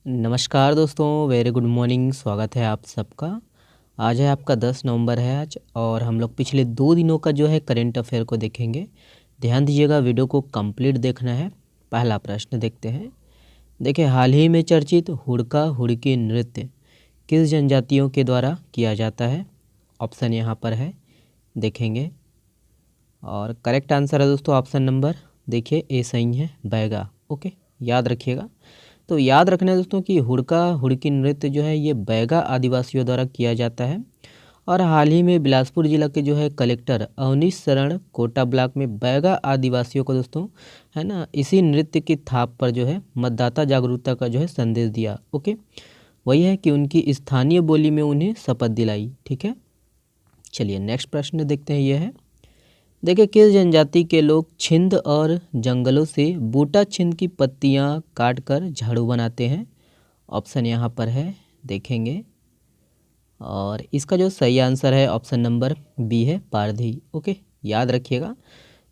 नमस्कार दोस्तों, very good morning. स्वागत है आप सबका। आज है आपका 10 नवंबर है आज, और हम लोग पिछले 2 दिनों का जो है करेंट अफेयर को देखेंगे। ध्यान दीजिएगा, वीडियो को कंप्लीट देखना है। पहला प्रश्न देखते हैं। देखिए, हाल ही में चर्चित हुड़का हुड़की नृत्य किस जनजातियों के द्वारा किया जाता है? ऑप्शन यहाँ पर है, देखेंगे। और करेक्ट आंसर है दोस्तों ऑप्शन नंबर, देखिए ए सही है, बैगा। ओके, याद रखिएगा। तो याद रखना है दोस्तों कि हुड़का हुड़की नृत्य जो है ये बैगा आदिवासियों द्वारा किया जाता है। और हाल ही में बिलासपुर जिला के जो है कलेक्टर अवनीश शरण कोटा ब्लॉक में बैगा आदिवासियों को दोस्तों है ना, इसी नृत्य की थाप पर जो है मतदाता जागरूकता का जो है संदेश दिया। ओके, वही है कि उनकी स्थानीय बोली में उन्हें शपथ दिलाई। ठीक है, चलिए नेक्स्ट प्रश्न देखते हैं। ये है, देखिए, किस जनजाति के लोग छिंद और जंगलों से बूटा छिंद की पत्तियां काटकर झाड़ू बनाते हैं? ऑप्शन यहाँ पर है, देखेंगे। और इसका जो सही आंसर है ऑप्शन नंबर बी है, पारधी। ओके, याद रखिएगा।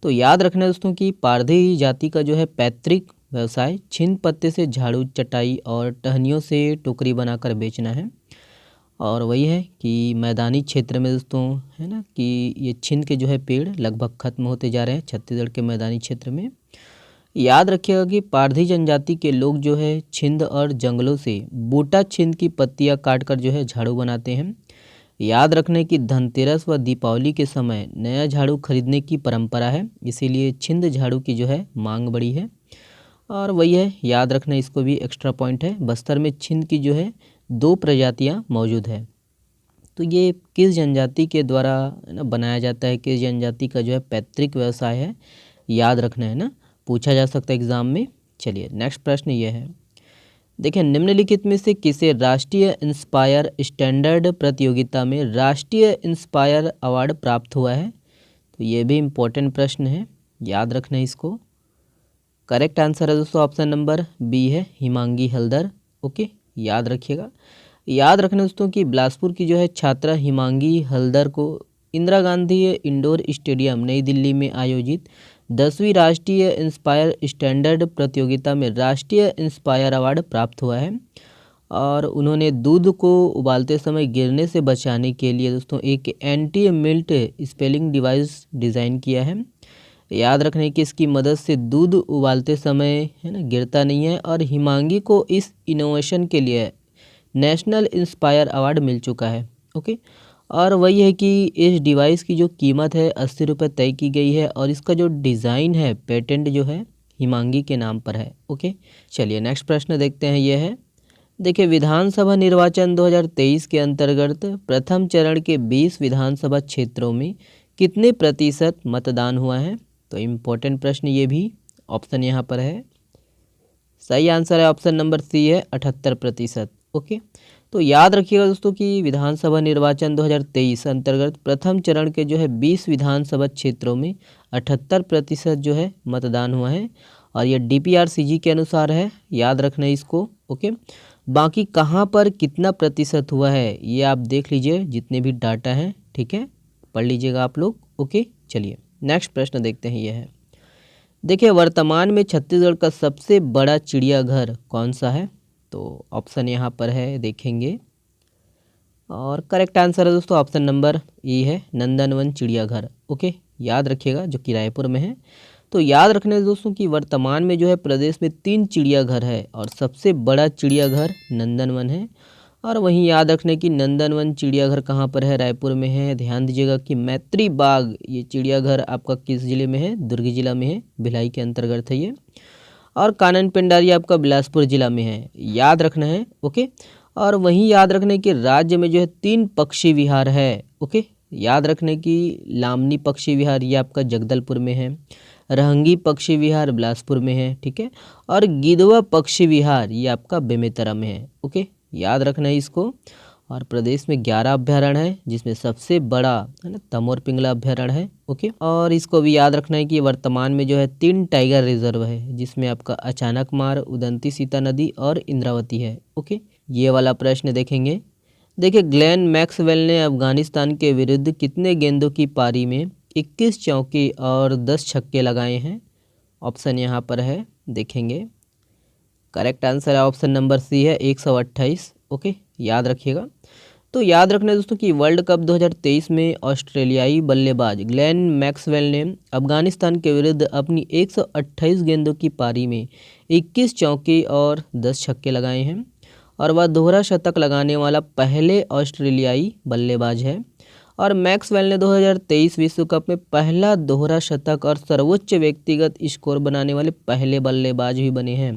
तो याद रखना दोस्तों कि पारधी जाति का जो है पैतृक व्यवसाय छिंद पत्ते से झाड़ू, चटाई और टहनियों से टोकरी बनाकर बेचना है। और वही है कि मैदानी क्षेत्र में दोस्तों है ना कि ये छिंद के जो है पेड़ लगभग खत्म होते जा रहे हैं छत्तीसगढ़ के मैदानी क्षेत्र में। याद रखिएगा कि पारधी जनजाति के लोग जो है छिंद और जंगलों से बूटा छिंद की पत्तियां काटकर जो है झाड़ू बनाते हैं। याद रखने की धनतेरस व दीपावली के समय नया झाड़ू खरीदने की परंपरा है, इसीलिए छिंद झाड़ू की जो है मांग बढ़ी है। और वही है, याद रखना, इसको भी एक्स्ट्रा पॉइंट है। बस्तर में छिंद की जो है 2 प्रजातियां मौजूद है। तो ये किस जनजाति के द्वारा ना बनाया जाता है, किस जनजाति का जो है पैतृक व्यवसाय है, याद रखना है ना, पूछा जा सकता है एग्जाम में। चलिए नेक्स्ट प्रश्न ये है, देखिए, निम्नलिखित में से किसे राष्ट्रीय इंस्पायर स्टैंडर्ड प्रतियोगिता में राष्ट्रीय इंस्पायर अवार्ड प्राप्त हुआ है? तो ये भी इम्पोर्टेंट प्रश्न है, याद रखना है इसको। करेक्ट आंसर है दोस्तों ऑप्शन नंबर बी है, हिमांगी हल्दर। ओके, याद रखिएगा। याद रखना दोस्तों कि बिलासपुर की जो है छात्रा हिमांगी हल्दर को इंदिरा गांधी इंडोर स्टेडियम नई दिल्ली में आयोजित 10वीं राष्ट्रीय इंस्पायर स्टैंडर्ड प्रतियोगिता में राष्ट्रीय इंस्पायर अवार्ड प्राप्त हुआ है। और उन्होंने दूध को उबालते समय गिरने से बचाने के लिए दोस्तों एक एंटी मिल्ट स्पेलिंग डिवाइस डिज़ाइन किया है। याद रखने की इसकी मदद से दूध उबालते समय है ना गिरता नहीं है। और हिमांगी को इस इनोवेशन के लिए नेशनल इंस्पायर अवार्ड मिल चुका है। ओके, और वही है कि इस डिवाइस की जो कीमत है 80 रुपये तय की गई है, और इसका जो डिज़ाइन है पेटेंट जो है हिमांगी के नाम पर है। ओके, चलिए नेक्स्ट प्रश्न देखते हैं। ये है, देखिए, विधानसभा निर्वाचन 2023 के अंतर्गत प्रथम चरण के 20 विधानसभा क्षेत्रों में कितने प्रतिशत मतदान हुआ है? तो इम्पोर्टेंट प्रश्न ये भी। ऑप्शन यहाँ पर है, सही आंसर है ऑप्शन नंबर सी है, 78%। ओके, तो याद रखिएगा दोस्तों कि विधानसभा निर्वाचन 2023 अंतर्गत प्रथम चरण के जो है 20 विधानसभा क्षेत्रों में 78% जो है मतदान हुआ है। और ये DPRCG के अनुसार है, याद रखना है इसको। ओके, बाकी कहाँ पर कितना प्रतिशत हुआ है ये आप देख लीजिए, जितने भी डाटा हैं। ठीक है, पढ़ लीजिएगा आप लोग। ओके, चलिए नेक्स्ट प्रश्न देखते हैं। ये है, देखिए, वर्तमान में छत्तीसगढ़ का सबसे बड़ा चिड़ियाघर कौन सा है? तो ऑप्शन यहाँ पर है, देखेंगे। और करेक्ट आंसर है दोस्तों ऑप्शन नंबर ई है, नंदनवन चिड़ियाघर। ओके, याद रखिएगा, जो कि रायपुर में है। तो याद रखने दोस्तों कि वर्तमान में जो है प्रदेश में 3 चिड़ियाघर है, और सबसे बड़ा चिड़ियाघर नंदनवन है। और वहीं याद रखने की नंदनवन चिड़ियाघर कहाँ पर है? रायपुर में है। ध्यान दीजिएगा कि मैत्री बाग ये चिड़ियाघर आपका किस जिले में है? दुर्ग जिला में है, भिलाई के अंतर्गत है ये। और कानन पेंडारी आपका बिलासपुर जिला में है, याद रखना है। ओके, और वहीं याद रखने कि राज्य में जो है 3 पक्षी विहार है। ओके, याद रखने की लामनी पक्षी विहार ये आपका जगदलपुर में है, रहंगी पक्षी विहार बिलासपुर में है। ठीक है, और गिधवा पक्षी विहार ये आपका बेमेतरा में है। ओके, याद रखना है इसको। और प्रदेश में 11 अभ्यारण्य है, जिसमें सबसे बड़ा है ना तमोर पिंगला अभ्यारण्य है। ओके, और इसको भी याद रखना है कि वर्तमान में जो है 3 टाइगर रिजर्व है, जिसमें आपका अचानक मार, उदंती सीता नदी और इंद्रावती है। ओके, ये वाला प्रश्न देखेंगे। देखिए, ग्लेन मैक्सवेल ने अफगानिस्तान के विरुद्ध कितने गेंदों की पारी में 21 चौके और 10 छक्के लगाए हैं? ऑप्शन यहाँ पर है, देखेंगे। करेक्ट आंसर है ऑप्शन नंबर सी है 128। ओके, याद रखिएगा। तो याद रखना दोस्तों कि वर्ल्ड कप 2023 में ऑस्ट्रेलियाई बल्लेबाज ग्लेन मैक्सवेल ने अफगानिस्तान के विरुद्ध अपनी 128 गेंदों की पारी में 21 चौके और 10 छक्के लगाए हैं और वह दोहरा शतक लगाने वाला पहले ऑस्ट्रेलियाई बल्लेबाज है। और मैक्सवेल ने 2023 विश्व कप में पहला दोहरा शतक और सर्वोच्च व्यक्तिगत स्कोर बनाने वाले पहले बल्लेबाज भी बने हैं।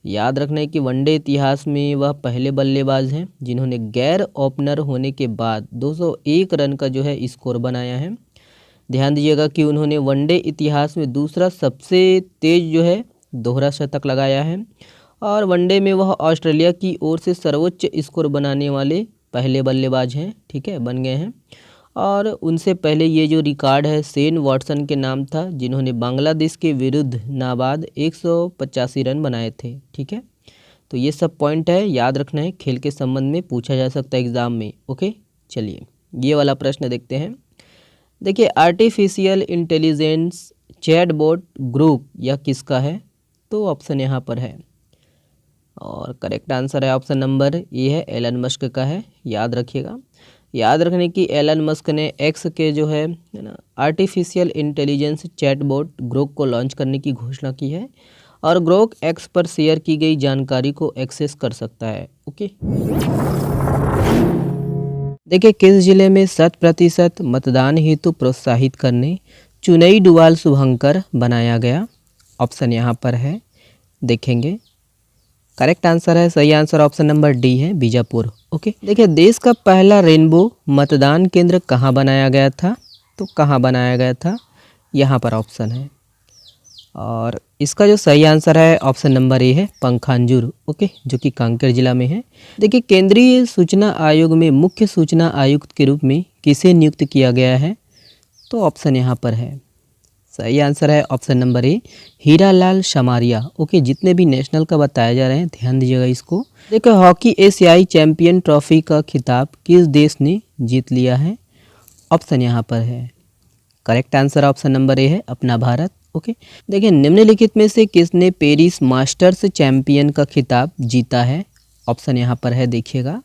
याद रखना है कि वनडे इतिहास में वह पहले बल्लेबाज हैं जिन्होंने गैर ओपनर होने के बाद 201 रन का जो है स्कोर बनाया है। ध्यान दीजिएगा कि उन्होंने वनडे इतिहास में दूसरा सबसे तेज जो है दोहरा शतक लगाया है और वनडे में वह ऑस्ट्रेलिया की ओर से सर्वोच्च स्कोर बनाने वाले पहले बल्लेबाज हैं, ठीक है, बन गए हैं। और उनसे पहले ये जो रिकॉर्ड है शेन वॉटसन के नाम था जिन्होंने बांग्लादेश के विरुद्ध नाबाद 185 रन बनाए थे, ठीक है। तो ये सब पॉइंट है, याद रखना है, खेल के संबंध में पूछा जा सकता है एग्ज़ाम में। ओके, चलिए ये वाला प्रश्न देखते हैं। देखिए, आर्टिफिशियल इंटेलिजेंस चैटबॉट ग्रुप यह किसका है? तो ऑप्शन यहाँ पर है और करेक्ट आंसर है ऑप्शन नंबर ए है, एलन मस्क का है। याद रखिएगा। याद रखने की एलन मस्क ने एक्स के जो है ना आर्टिफिशियल इंटेलिजेंस चैटबॉट ग्रोक को लॉन्च करने की घोषणा की है और ग्रोक एक्स पर शेयर की गई जानकारी को एक्सेस कर सकता है। ओके, देखिए, किस जिले में 100% मतदान हेतु प्रोत्साहित करने चुनई डुवाल शुभंकर बनाया गया? ऑप्शन यहाँ पर है, देखेंगे। करेक्ट आंसर है, सही आंसर ऑप्शन नंबर डी है, बीजापुर। ओके, देखिए, देश का पहला रेनबो मतदान केंद्र कहाँ बनाया गया था? तो कहाँ बनाया गया था, यहाँ पर ऑप्शन है और इसका जो सही आंसर है ऑप्शन नंबर ए है, पंखांजुर। ओके, जो कि कांकेर जिला में है। देखिए, केंद्रीय सूचना आयोग में मुख्य सूचना आयुक्त के रूप में किसे नियुक्त किया गया है? तो ऑप्शन यहाँ पर है, सही आंसर है option number A, Hiralal Shamaria. Okay, जितने भी नेशनल का बताया जा रहे हैं ध्यान दीजिएगा इसको। देखो, हॉकी एशियाई चैंपियन ट्रॉफी का खिताब किस देश ने जीत लिया है? ऑप्शन यहाँ पर है, करेक्ट आंसर ऑप्शन नंबर ए है, अपना भारत। ओके, देखिए, निम्नलिखित में से किसने पेरिस मास्टर्स चैंपियन का खिताब जीता है? ऑप्शन यहाँ पर है, देखिएगा।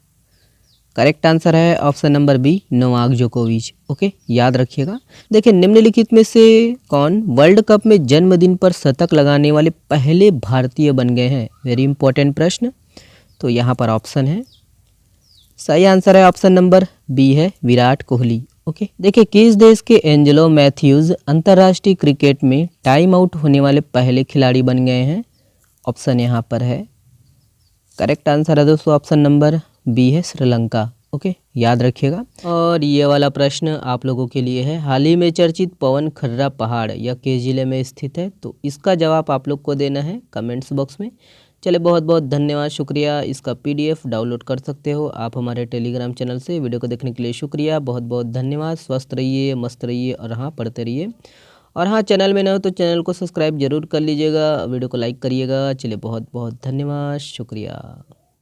करेक्ट आंसर है ऑप्शन नंबर बी, नोवाक जोकोविच। ओके, याद रखिएगा। देखिए, निम्नलिखित में से कौन वर्ल्ड कप में जन्मदिन पर शतक लगाने वाले पहले भारतीय बन गए हैं? वेरी इंपॉर्टेंट प्रश्न। तो यहाँ पर ऑप्शन है, सही आंसर है ऑप्शन नंबर बी है, विराट कोहली। ओके, देखिए, किस देश के एंजेलो मैथ्यूज अंतर्राष्ट्रीय क्रिकेट में टाइम आउट होने वाले पहले खिलाड़ी बन गए हैं? ऑप्शन यहाँ पर है, करेक्ट आंसर है दोस्तों ऑप्शन नंबर बी है, श्रीलंका। ओके, याद रखिएगा। और ये वाला प्रश्न आप लोगों के लिए है, हाल ही में चर्चित पवन खर्रा पहाड़ यह किस जिले में स्थित है? तो इसका जवाब आप लोग को देना है कमेंट्स बॉक्स में। चले, बहुत बहुत धन्यवाद, शुक्रिया। इसका PDF डाउनलोड कर सकते हो आप हमारे टेलीग्राम चैनल से। वीडियो को देखने के लिए शुक्रिया, बहुत बहुत धन्यवाद। स्वस्थ रहिए, मस्त रहिए और हाँ, पढ़ते रहिए। और हाँ, चैनल में न हो तो चैनल को सब्सक्राइब जरूर कर लीजिएगा, वीडियो को लाइक करिएगा। चलिए, बहुत बहुत धन्यवाद, शुक्रिया।